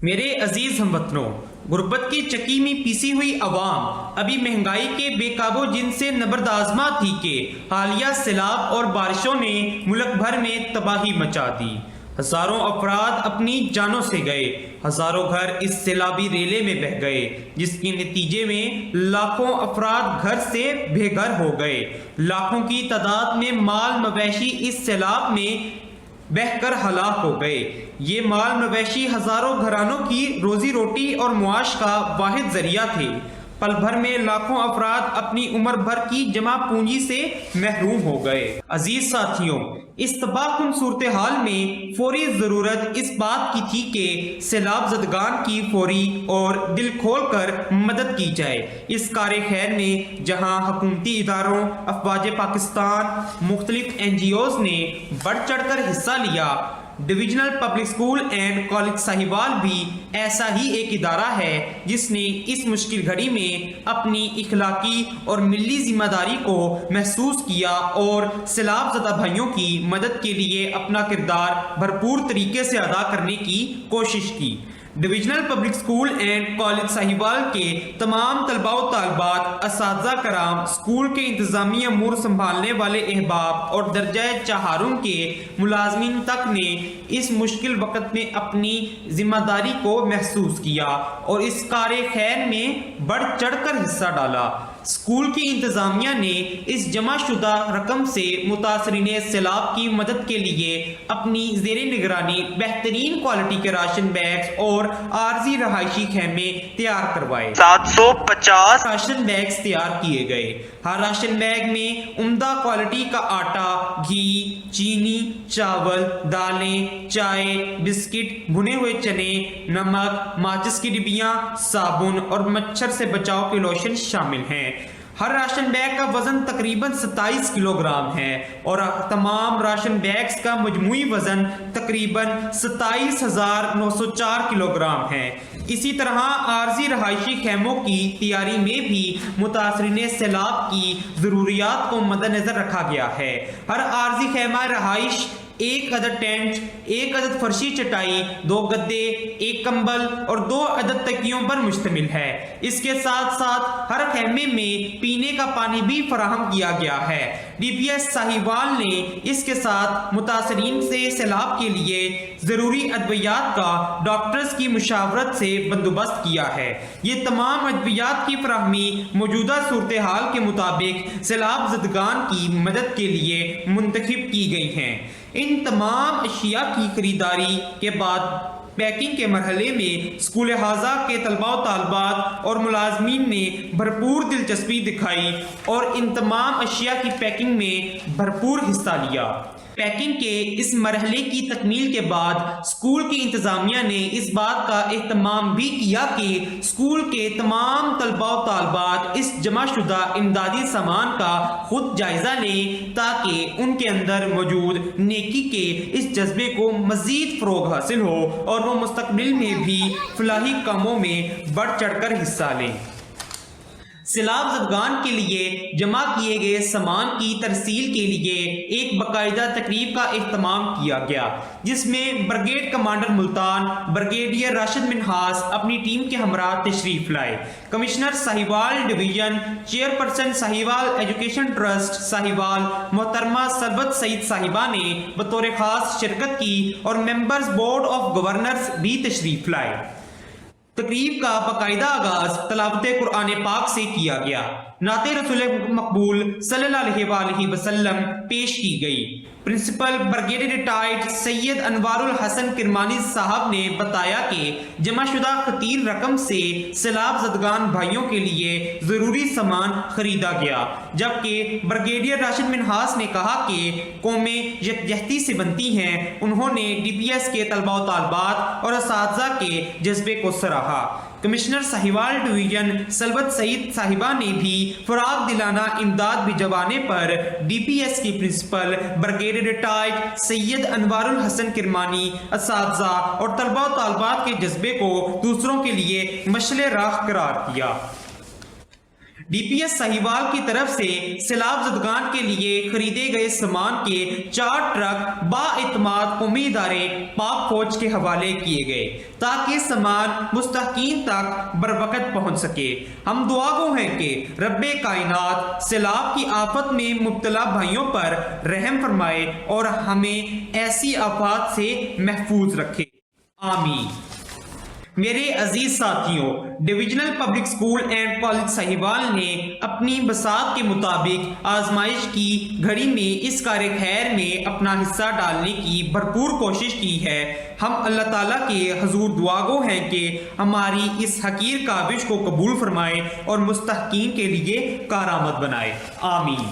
میرے عزیز ہم وطنوں، غربت کی چکی میں پیسی ہوئی عوام ابھی مہنگائی کے بے قابو جن سے نبردآزما تھی کہ حالیہ سیلاب اور بارشوں نے ملک بھر میں تباہی مچا دی۔ ہزاروں افراد اپنی جانوں سے گئے، ہزاروں گھر اس سیلابی ریلے میں بہہ گئے، جس کے نتیجے میں لاکھوں افراد گھر سے بے گھر ہو گئے۔ لاکھوں کی تعداد میں مال مویشی اس سیلاب میں بہہ کر ہلاک ہو گئے۔ یہ مال مویشی ہزاروں گھرانوں کی روزی روٹی اور معاش کا واحد ذریعہ تھے۔ پل بھر میں لاکھوں افراد اپنی عمر بھر کی جمع پونجی سے محروم ہو گئے۔ عزیز ساتھیوں، اس تباہ کن صورتحال میں فوری ضرورت اس بات کی تھی کہ سیلاب زدگان کی فوری اور دل کھول کر مدد کی جائے۔ اس کار خیر میں جہاں حکومتی اداروں، افواج پاکستان، مختلف NGOs نے بڑھ چڑھ کر حصہ لیا، divisional public school and college Sahiwal بھی ایسا ہی ایک ادارہ ہے جس نے اس مشکل گھڑی میں اپنی اخلاقی اور ملی ذمہ داری کو محسوس کیا اور سیلاب زدہ بھائیوں کی مدد کے لیے اپنا کردار بھرپور طریقے سے ادا کرنے کی کوشش کی۔ Divisional public school and college Sahiwal کے تمام طلباء و طالبات، اساتذہ کرام، اسکول کے انتظامی امور سنبھالنے والے احباب اور درجہ چہارم کے ملازمین تک نے اس مشکل وقت میں اپنی ذمہ داری کو محسوس کیا اور اس کار خیر میں بڑھ چڑھ کر حصہ ڈالا۔ اسکول کی انتظامیہ نے اس جمع شدہ رقم سے متاثرین سیلاب کی مدد کے لیے اپنی زیر نگرانی بہترین کوالٹی کے راشن بیگز اور عارضی رہائشی خیمے تیار کروائے۔ 750 راشن بیگز تیار کیے گئے۔ ہر راشن بیگ میں عمدہ کوالٹی کا آٹا، گھی، چینی، چاول، دالیں، چائے، بسکٹ، بھنے ہوئے چنے، نمک، ماچس کی ڈبیاں، صابن اور مچھر سے بچاؤ کے لوشن شامل ہیں۔ ہر راشن بیگ کا وزن تقریباً 27 کلو گرام ہے اور تمام راشن بیگز کا مجموعی وزن تقریباً 27,904 کلو گرام ہے۔ اسی طرح عارضی رہائشی خیموں کی تیاری میں بھی متاثرین سیلاب کی ضروریات کو مد نظر رکھا گیا ہے۔ ہر عارضی خیمہ رہائش 1 عدد ٹینٹ، 1 عدد فرشی چٹائی، 2 گدے، 1 کمبل اور 2 عدد تکیوں پر مشتمل ہے۔ اس کے ساتھ ساتھ ہر خیمے میں پینے کا پانی بھی فراہم کیا گیا ہے۔ DPS ساہیوال نے اس کے ساتھ متاثرین سے سیلاب کے لیے ضروری ادویات کا ڈاکٹرز کی مشاورت سے بندوبست کیا ہے۔ یہ تمام ادویات کی فراہمی موجودہ صورتحال کے مطابق سیلاب زدگان کی مدد کے لیے منتخب کی گئی ہیں۔ ان تمام اشیاء کی خریداری کے بعد پیکنگ کے مرحلے میں اسکول حاضہ کے طلباء و طالبات اور ملازمین نے بھرپور دلچسپی دکھائی اور ان تمام اشیاء کی پیکنگ میں بھرپور حصہ لیا۔ پیکنگ کے اس مرحلے کی تکمیل کے بعد اسکول کی انتظامیہ نے اس بات کا اہتمام بھی کیا کہ اسکول کے تمام طلباء و طالبات اس جمع شدہ امدادی سامان کا خود جائزہ لیں تاکہ ان کے اندر موجود نیکی کے اس جذبے کو مزید فروغ حاصل ہو اور وہ مستقبل میں بھی فلاحی کاموں میں بڑھ چڑھ کر حصہ لیں۔ سیلاب زدگان کے لیے جمع کیے گئے سامان کی ترسیل کے لیے ایک باقاعدہ تقریب کا اہتمام کیا گیا، جس میں brigade commander Multan brigadier Rashid Minhas اپنی ٹیم کے ہمراہ تشریف لائے۔ Commissioner Sahiwal division, chairperson Sahiwal education trust Sahiwal محترمہ سلبت سعید صاحبہ نے بطور خاص شرکت کی اور ممبرز بورڈ آف گورنرز بھی تشریف لائے۔ تقریب کا باقاعدہ آغاز تلاوت قرآن پاک سے کیا گیا۔ نعت رسول مقبول صلی اللہ علیہ وآلہ وسلم پیش کی گئی۔ پرنسپل بریگیڈیئر ریٹائرڈ سید انوار الحسن کرمانی صاحب نے بتایا کہ جمع شدہ خطیر رقم سے سیلاب زدگان بھائیوں کے لیے ضروری سامان خریدا گیا، جبکہ بریگیڈیئر راشد منہاس نے کہا کہ قومیں یکجہتی سے بنتی ہیں۔ انہوں نے DPS کے طلباء و طالبات اور اساتذہ کے جذبے کو سراہا۔ کمشنر ساہیوال ڈویژن سلبت سعید صاحبہ نے بھی فراغ دلانہ امداد بھجوانے پر DPS کی پرنسپل بریگیڈیئر ریٹائرڈ سید انوار الحسن کرمانی، اساتذہ اور طلباء و طالبات کے جذبے کو دوسروں کے لیے مشعل راہ قرار دیا۔ ڈی پی ایس سہیوال کی طرف سے سیلاب زدگان کے لیے خریدے گئے سامان کے 4 ٹرک بااعتماد قومی ادارے پاک فوج کے حوالے کیے گئے تاکہ سامان مستحقین تک بروقت پہنچ سکے۔ ہم دعا گو ہیں کہ رب کائنات سیلاب کی آفت میں مبتلا بھائیوں پر رحم فرمائے اور ہمیں ایسی آفات سے محفوظ رکھے، آمین۔ میرے عزیز ساتھیوں، divisional public school and college Sahiwal نے اپنی بساط کے مطابق آزمائش کی گھڑی میں اس کار خیر میں اپنا حصہ ڈالنے کی بھرپور کوشش کی ہے۔ ہم اللہ تعالیٰ کے حضور دعا گو ہیں کہ ہماری اس حقیر کاوش کو قبول فرمائے اور مستحقین کے لیے کارآمد بنائے، آمین۔